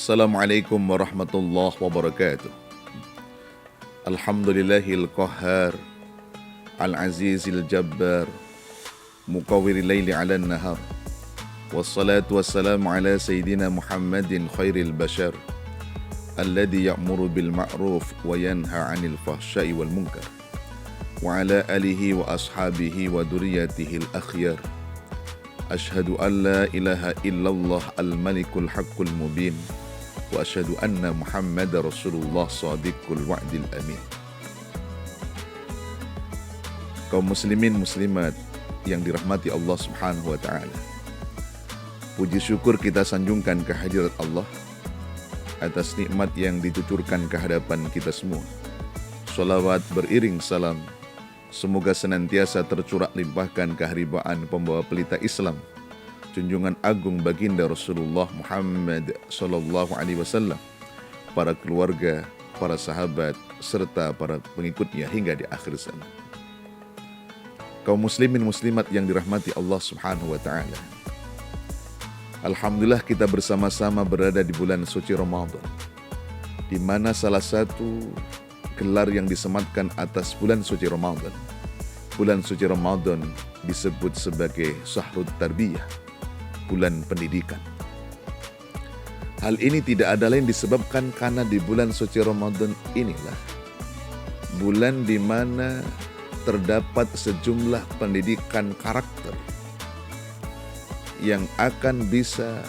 Assalamualaikum warahmatullahi wabarakatuh. Alhamdulillahil qahhar, al-azizil jabbar, muqawwiril laili 'alan nahar. Wassalatu wassalamu ala sayyidina Muhammadin khairil bashar, alladhi ya'muru bil ma'ruf wa yanha 'anil fahsya'i wal munkar. Wa ala alihi wa ashabihi wa duriyatihil akhyar. Ashhadu an la ilaha illallah al-malikul haqqul mubin. Wa asyhadu anna Muhammadar Rasulullah shadiqul wa'dil amin. Kaum muslimin muslimat yang dirahmati Allah Subhanahu wa taala. Puji syukur kita sanjungkan kehadirat Allah atas nikmat yang dituturkan ke hadapan kita semua. Shalawat beriring salam semoga senantiasa tercurah limpahkan keharibaan pembawa pelita Islam, junjungan agung baginda Rasulullah Muhammad sallallahu alaihi wasallam, para keluarga, para sahabat, serta para pengikutnya hingga di akhir zaman. Kaum muslimin muslimat yang dirahmati Allah Subhanahu wa taala. Alhamdulillah kita bersama-sama berada di bulan suci Ramadan, di mana salah satu gelar yang disematkan atas bulan suci Ramadan. Bulan suci Ramadan disebut sebagai Syahrut Tarbiyah, bulan pendidikan. Hal ini tidak ada lain disebabkan karena di bulan suci Ramadan inilah bulan di mana terdapat sejumlah pendidikan karakter yang akan bisa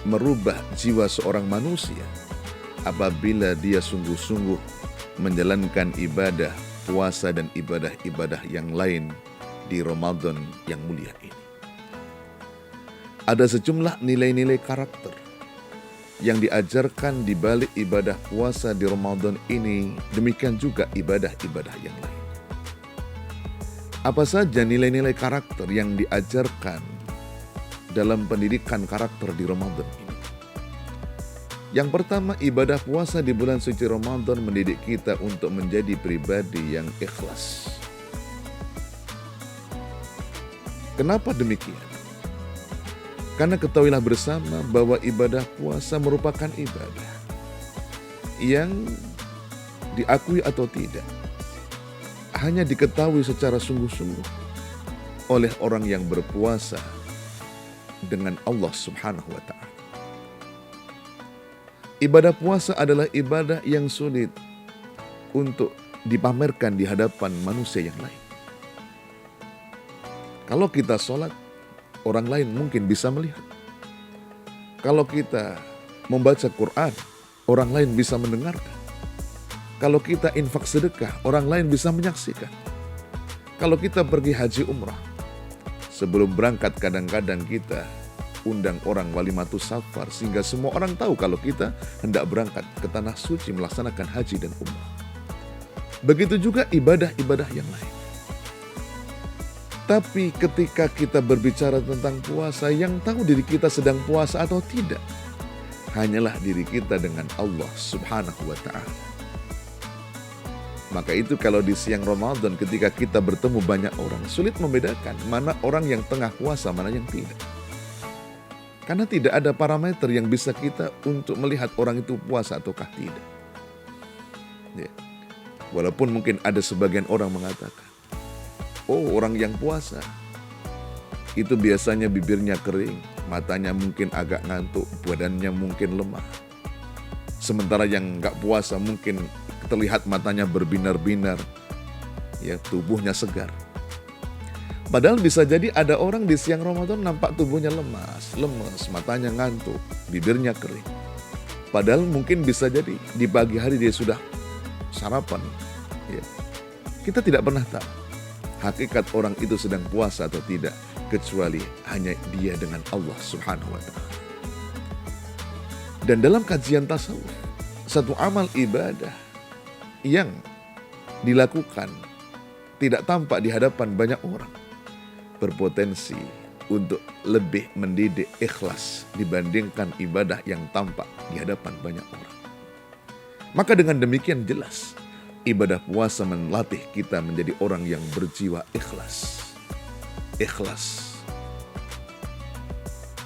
merubah jiwa seorang manusia apabila dia sungguh-sungguh menjalankan ibadah puasa dan ibadah-ibadah yang lain di Ramadan yang mulia ini. Ada sejumlah nilai-nilai karakter yang diajarkan di balik ibadah puasa di Ramadan ini, demikian juga ibadah-ibadah yang lain. Apa saja nilai-nilai karakter yang diajarkan dalam pendidikan karakter di Ramadan ini? Yang pertama, ibadah puasa di bulan suci Ramadan mendidik kita untuk menjadi pribadi yang ikhlas. Kenapa demikian? Karena ketahuilah bersama bahwa ibadah puasa merupakan ibadah yang diakui atau tidak hanya diketahui secara sungguh-sungguh oleh orang yang berpuasa dengan Allah Subhanahu wa taala. Ibadah puasa adalah ibadah yang sulit untuk dipamerkan di hadapan manusia yang lain. Kalau kita sholat, orang lain mungkin bisa melihat. Kalau kita membaca Quran, orang lain bisa mendengarkan. Kalau kita infak sedekah, orang lain bisa menyaksikan. Kalau kita pergi haji umrah, sebelum berangkat kadang-kadang kita undang orang walimatus safar sehingga semua orang tahu kalau kita hendak berangkat ke tanah suci melaksanakan haji dan umrah. Begitu juga ibadah-ibadah yang lain. Tapi ketika kita berbicara tentang puasa, yang tahu diri kita sedang puasa atau tidak hanyalah diri kita dengan Allah Subhanahu wa ta'ala. Maka itu kalau di siang Ramadan ketika kita bertemu banyak orang, sulit membedakan mana orang yang tengah puasa, mana yang tidak. Karena tidak ada parameter yang bisa kita untuk melihat orang itu puasa ataukah tidak. Ya. Walaupun mungkin ada sebagian orang mengatakan, oh, orang yang puasa itu biasanya bibirnya kering, matanya mungkin agak ngantuk, badannya mungkin lemah. Sementara yang nggak puasa mungkin terlihat matanya berbinar-binar, ya, tubuhnya segar. Padahal bisa jadi ada orang di siang Ramadan nampak tubuhnya lemas, matanya ngantuk, bibirnya kering. Padahal mungkin bisa jadi di pagi hari dia sudah sarapan. Ya. Kita tidak pernah tahu hakikat orang itu sedang puasa atau tidak, kecuali hanya dia dengan Allah Subhanahu wa ta'ala. Dan dalam kajian tasawuf, satu amal ibadah yang dilakukan tidak tampak di hadapan banyak orang berpotensi untuk lebih mendidik ikhlas dibandingkan ibadah yang tampak di hadapan banyak orang. Maka dengan demikian jelas ibadah puasa melatih kita menjadi orang yang berjiwa ikhlas. Ikhlas.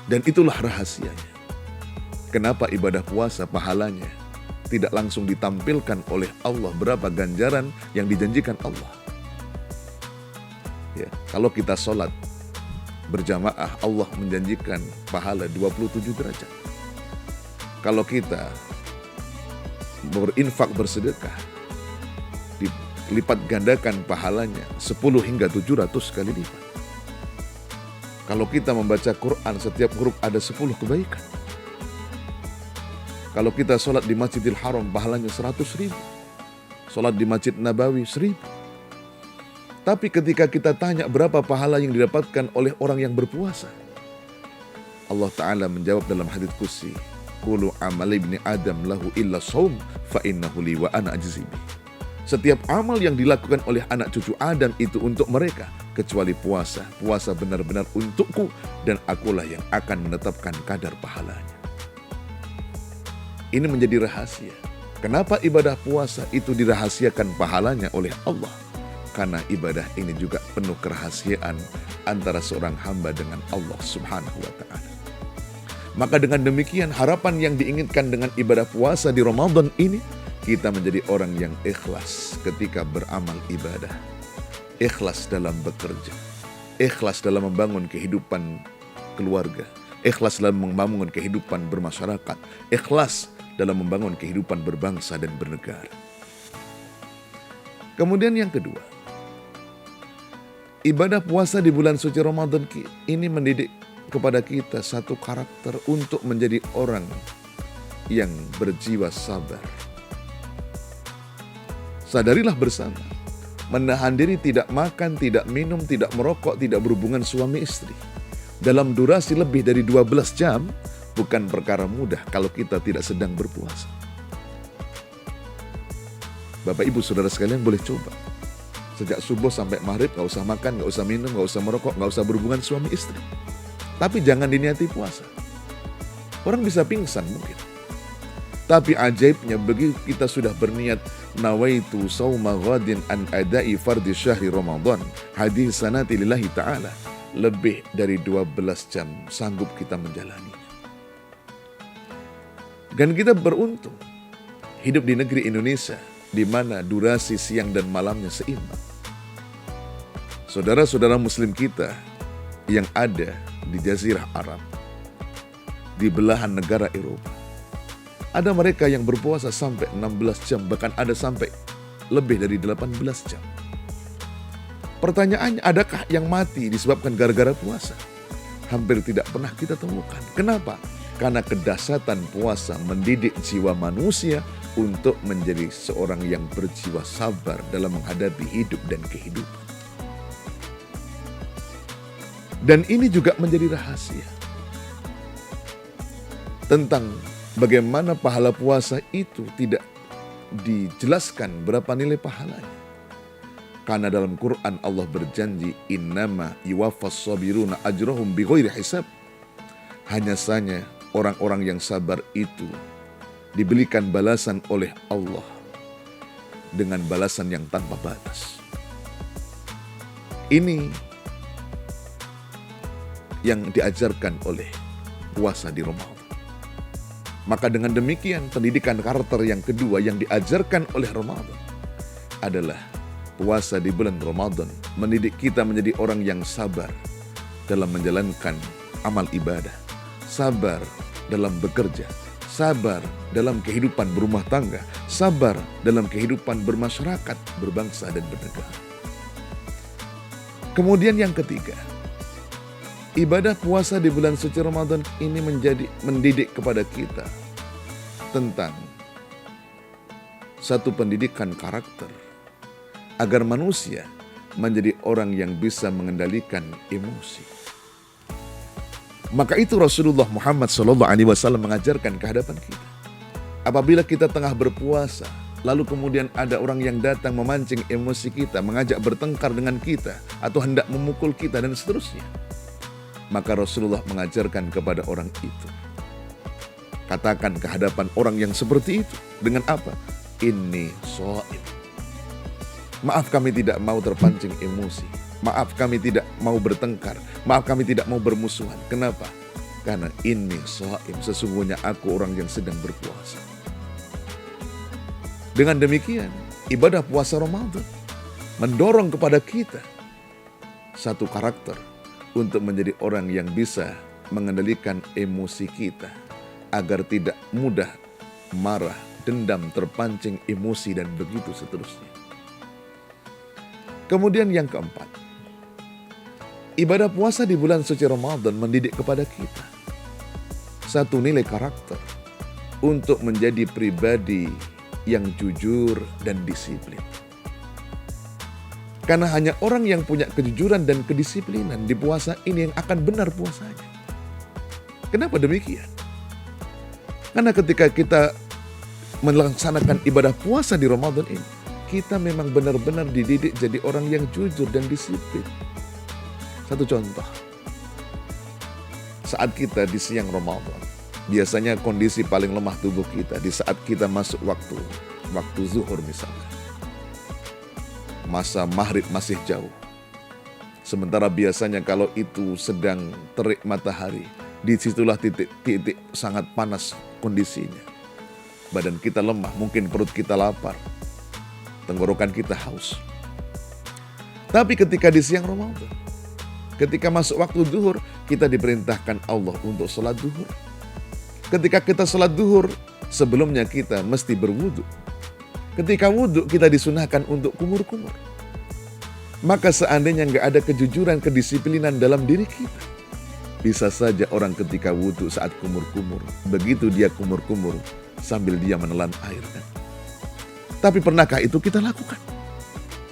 Dan itulah rahasianya. Kenapa ibadah puasa pahalanya tidak langsung ditampilkan oleh Allah berapa ganjaran yang dijanjikan Allah? Ya, kalau kita sholat berjamaah, Allah menjanjikan pahala 27 derajat. Kalau kita berinfak bersedekah, dilipat gandakan pahalanya 10 hingga 700 kali lipat. Kalau kita membaca Quran, setiap huruf ada 10 kebaikan. Kalau kita sholat di Masjidil Haram, pahalanya 100.000. Sholat di Masjid Nabawi 1.000. Tapi ketika kita tanya berapa pahala yang didapatkan oleh orang yang berpuasa, Allah Ta'ala menjawab dalam hadits qudsi, Kullu amali ibni Adam lahu illa shaum fa innahu li wa ana ajzi bih. Setiap amal yang dilakukan oleh anak cucu Adam itu untuk mereka, kecuali puasa. Puasa benar-benar untukku dan akulah yang akan menetapkan kadar pahalanya. Ini menjadi rahasia. Kenapa ibadah puasa itu dirahasiakan pahalanya oleh Allah? Karena ibadah ini juga penuh kerahasiaan antara seorang hamba dengan Allah Subhanahu wa Ta'ala. Maka dengan demikian harapan yang diinginkan dengan ibadah puasa di Ramadan ini, kita menjadi orang yang ikhlas ketika beramal ibadah. Ikhlas dalam bekerja. Ikhlas dalam membangun kehidupan keluarga. Ikhlas dalam membangun kehidupan bermasyarakat. Ikhlas dalam membangun kehidupan berbangsa dan bernegara. Kemudian yang kedua, ibadah puasa di bulan suci Ramadan ini mendidik kepada kita satu karakter untuk menjadi orang yang berjiwa sabar. Sadarilah bersama, menahan diri tidak makan, tidak minum, tidak merokok, tidak berhubungan suami istri dalam durasi lebih dari 12 jam bukan perkara mudah kalau kita tidak sedang berpuasa. Bapak ibu saudara sekalian boleh coba. Sejak subuh sampai maghrib gak usah makan, gak usah minum, gak usah merokok, gak usah berhubungan suami istri. Tapi jangan diniati puasa. Orang bisa pingsan mungkin. Tapi ajaibnya begitu kita sudah berniat nawaitu sauma ghadin an adai fardhi syahri Ramadan hadis sanati lillahi ta'ala, lebih dari 12 jam sanggup kita menjalani. Dan kita beruntung hidup di negeri Indonesia di mana durasi siang dan malamnya seimbang. Saudara-saudara muslim kita yang ada di Jazirah Arab, di belahan negara Eropa, ada mereka yang berpuasa sampai 16 jam, bahkan ada sampai lebih dari 18 jam. Pertanyaannya, adakah yang mati disebabkan gara-gara puasa? Hampir tidak pernah kita temukan. Kenapa? Karena kedahsyatan puasa mendidik jiwa manusia untuk menjadi seorang yang berjiwa sabar dalam menghadapi hidup dan kehidupan. Dan ini juga menjadi rahasia tentang bagaimana pahala puasa itu tidak dijelaskan berapa nilai pahalanya. Karena dalam Quran Allah berjanji, innama yuwaffas sabiruna ajrahum bighairi hisab. Hanya saja orang-orang yang sabar itu diberikan balasan oleh Allah dengan balasan yang tanpa batas. Ini yang diajarkan oleh puasa di Ramadan. Maka dengan demikian pendidikan karakter yang kedua yang diajarkan oleh Ramadan adalah puasa di bulan Ramadan mendidik kita menjadi orang yang sabar dalam menjalankan amal ibadah, sabar dalam bekerja, sabar dalam kehidupan berumah tangga, sabar dalam kehidupan bermasyarakat, berbangsa dan bernegara. Kemudian yang ketiga, ibadah puasa di bulan suci Ramadan ini mendidik kepada kita tentang satu pendidikan karakter agar manusia menjadi orang yang bisa mengendalikan emosi. Maka itu Rasulullah Muhammad SAW mengajarkan ke hadapan kita. Apabila kita tengah berpuasa, lalu kemudian ada orang yang datang memancing emosi kita, mengajak bertengkar dengan kita, atau hendak memukul kita dan seterusnya, maka Rasulullah mengajarkan kepada orang itu, katakan ke hadapan orang yang seperti itu dengan apa? Inni shaim. Maaf kami tidak mau terpancing emosi. Maaf kami tidak mau bertengkar. Maaf kami tidak mau bermusuhan. Kenapa? Karena ini shaim, sesungguhnya aku orang yang sedang berpuasa. Dengan demikian, ibadah puasa Ramadan mendorong kepada kita satu karakter untuk menjadi orang yang bisa mengendalikan emosi kita agar tidak mudah marah, dendam, terpancing emosi, dan begitu seterusnya. Kemudian yang keempat, ibadah puasa di bulan suci Ramadan mendidik kepada kita satu nilai karakter untuk menjadi pribadi yang jujur dan disiplin. Karena hanya orang yang punya kejujuran dan kedisiplinan di puasa ini yang akan benar puasanya. Kenapa demikian? Karena ketika kita melaksanakan ibadah puasa di Ramadan ini, kita memang benar-benar dididik jadi orang yang jujur dan disiplin. Satu contoh, saat kita di siang Ramadan, biasanya kondisi paling lemah tubuh kita di saat kita masuk waktu zuhur misalnya. Masa maghrib masih jauh. Sementara biasanya kalau itu sedang terik matahari, disitulah titik-titik sangat panas kondisinya. Badan kita lemah, mungkin perut kita lapar, tenggorokan kita haus. Tapi ketika di siang Ramadan, ketika masuk waktu zuhur, kita diperintahkan Allah untuk sholat zuhur. Ketika kita sholat zuhur, sebelumnya kita mesti berwudu. Ketika wudu, kita disunahkan untuk kumur-kumur. Maka seandainya nggak ada kejujuran, kedisiplinan dalam diri kita, bisa saja orang ketika wudu saat kumur-kumur, begitu dia kumur-kumur sambil dia menelan air. Tapi pernahkah itu kita lakukan?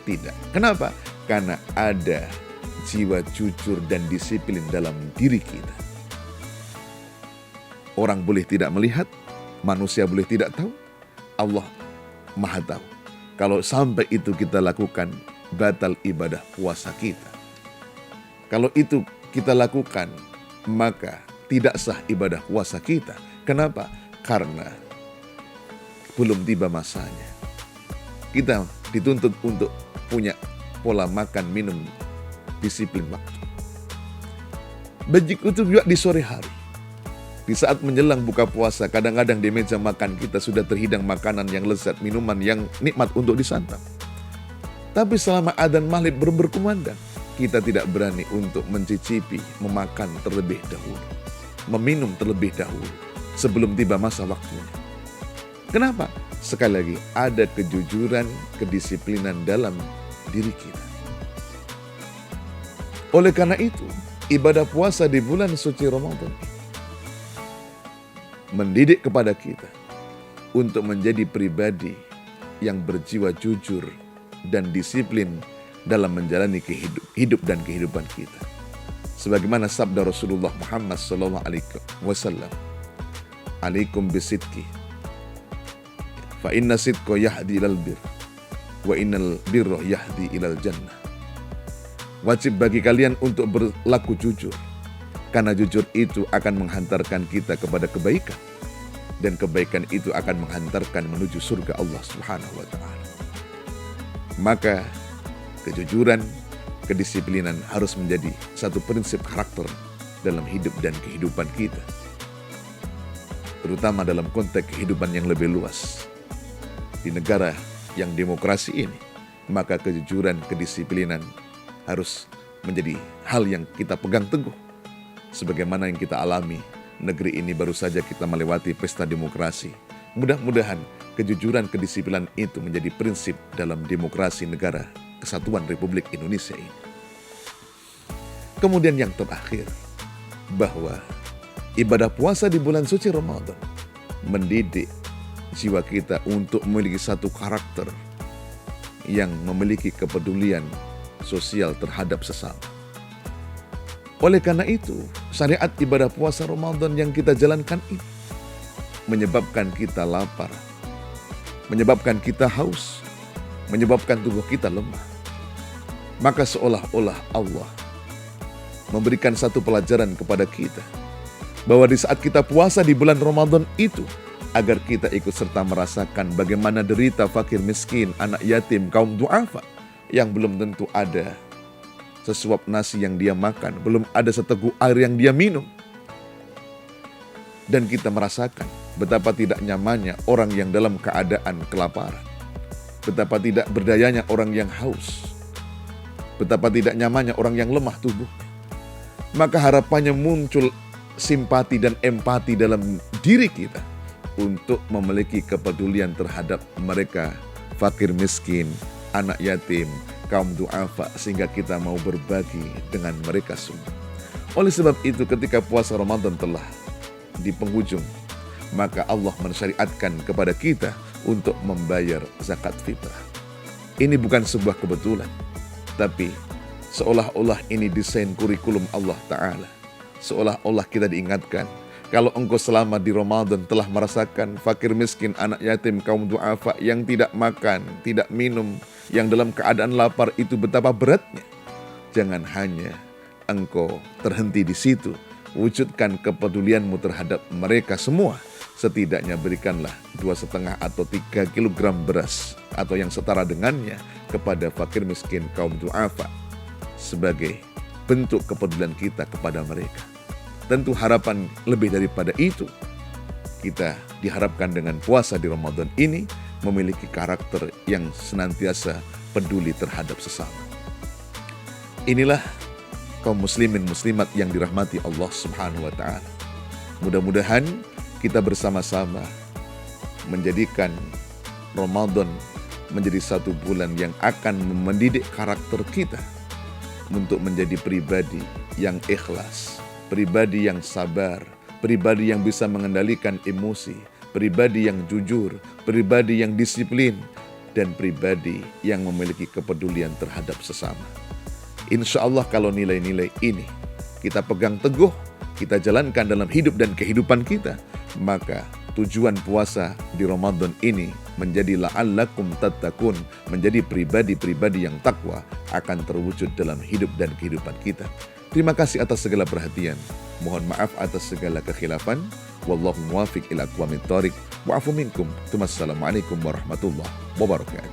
Tidak. Kenapa? Karena ada jiwa jujur dan disiplin dalam diri kita. Orang boleh tidak melihat, manusia boleh tidak tahu, Allah Maha tahu. Kalau sampai itu kita lakukan, batal ibadah puasa kita. Kalau itu kita lakukan, maka tidak sah ibadah puasa kita. Kenapa? Karena belum tiba masanya. Kita dituntut untuk punya pola makan, minum, disiplin waktu. Begitu juga di sore hari. Di saat menjelang buka puasa, kadang-kadang di meja makan kita sudah terhidang makanan yang lezat, minuman yang nikmat untuk disantap. Tapi selama adzan maghrib berkumandang, kita tidak berani untuk mencicipi, memakan terlebih dahulu, meminum terlebih dahulu, sebelum tiba masa waktunya. Kenapa? Sekali lagi, ada kejujuran, kedisiplinan dalam diri kita. Oleh karena itu, ibadah puasa di bulan suci Ramadan mendidik kepada kita untuk menjadi pribadi yang berjiwa jujur dan disiplin dalam menjalani hidup dan kehidupan kita. Sebagaimana sabda Rasulullah Muhammad SAW, "Alaikum bisidqi, fa inna sidqa yahdi ilal bir, wa innal birra yahdi ilal jannah." Wajib bagi kalian untuk berlaku jujur, karena jujur itu akan menghantarkan kita kepada kebaikan, dan kebaikan itu akan menghantarkan menuju surga Allah Subhanahu wa Ta'ala. Maka kejujuran, kedisiplinan harus menjadi satu prinsip karakter dalam hidup dan kehidupan kita, terutama dalam konteks kehidupan yang lebih luas. Di negara yang demokrasi ini, maka kejujuran, kedisiplinan harus menjadi hal yang kita pegang teguh. Sebagaimana yang kita alami, negeri ini baru saja kita melewati pesta demokrasi. Mudah-mudahan kejujuran, kedisiplinan itu menjadi prinsip dalam demokrasi negara Kesatuan Republik Indonesia ini. Kemudian yang terakhir, bahwa ibadah puasa di bulan suci Ramadan mendidik jiwa kita untuk memiliki satu karakter yang memiliki kepedulian sosial terhadap sesama. Oleh karena itu, syariat ibadah puasa Ramadan yang kita jalankan ini menyebabkan kita lapar, menyebabkan kita haus, menyebabkan tubuh kita lemah. Maka seolah-olah Allah memberikan satu pelajaran kepada kita, bahwa di saat kita puasa di bulan Ramadan itu, agar kita ikut serta merasakan bagaimana derita fakir miskin, anak yatim, kaum du'afa, yang belum tentu ada sesuap nasi yang dia makan, belum ada seteguk air yang dia minum. Dan kita merasakan betapa tidak nyamannya orang yang dalam keadaan kelaparan. Betapa tidak berdayanya orang yang haus. Betapa tidak nyamannya orang yang lemah tubuh. Maka harapannya muncul simpati dan empati dalam diri kita untuk memiliki kepedulian terhadap mereka, fakir miskin, anak yatim, kaum du'afa, sehingga kita mau berbagi dengan mereka semua. Oleh sebab itu ketika puasa Ramadan telah di penghujung, maka Allah mensyariatkan kepada kita untuk membayar zakat fitrah. Ini bukan sebuah kebetulan, tapi seolah-olah ini desain kurikulum Allah Ta'ala. Seolah-olah kita diingatkan, kalau engkau selama di Ramadan telah merasakan fakir miskin, anak yatim, kaum du'afa yang tidak makan, tidak minum, yang dalam keadaan lapar, itu betapa beratnya. Jangan hanya engkau terhenti di situ, wujudkan kepedulianmu terhadap mereka semua. Setidaknya berikanlah 2,5 atau 3 kilogram beras atau yang setara dengannya kepada fakir miskin, kaum du'afa, sebagai bentuk kepedulian kita kepada mereka. Tentu harapan lebih daripada itu. Kita diharapkan dengan puasa di Ramadan ini memiliki karakter yang senantiasa peduli terhadap sesama. Inilah kaum muslimin muslimat yang dirahmati Allah Subhanahu wa Ta'ala. Mudah-mudahan kita bersama-sama menjadikan Ramadan menjadi satu bulan yang akan mendidik karakter kita untuk menjadi pribadi yang ikhlas, pribadi yang sabar, pribadi yang bisa mengendalikan emosi, pribadi yang jujur, pribadi yang disiplin, dan pribadi yang memiliki kepedulian terhadap sesama. Insya Allah kalau nilai-nilai ini kita pegang teguh, kita jalankan dalam hidup dan kehidupan kita, maka tujuan puasa di Ramadan ini menjadi la'allakum tattaqun, menjadi pribadi-pribadi yang takwa akan terwujud dalam hidup dan kehidupan kita. Terima kasih atas segala perhatian. Mohon maaf atas segala kekhilafan. Wallahu muwafiq ila aqwamit thoriq. Wa'afu minkum. Wassalamualaikum warahmatullahi wabarakatuh.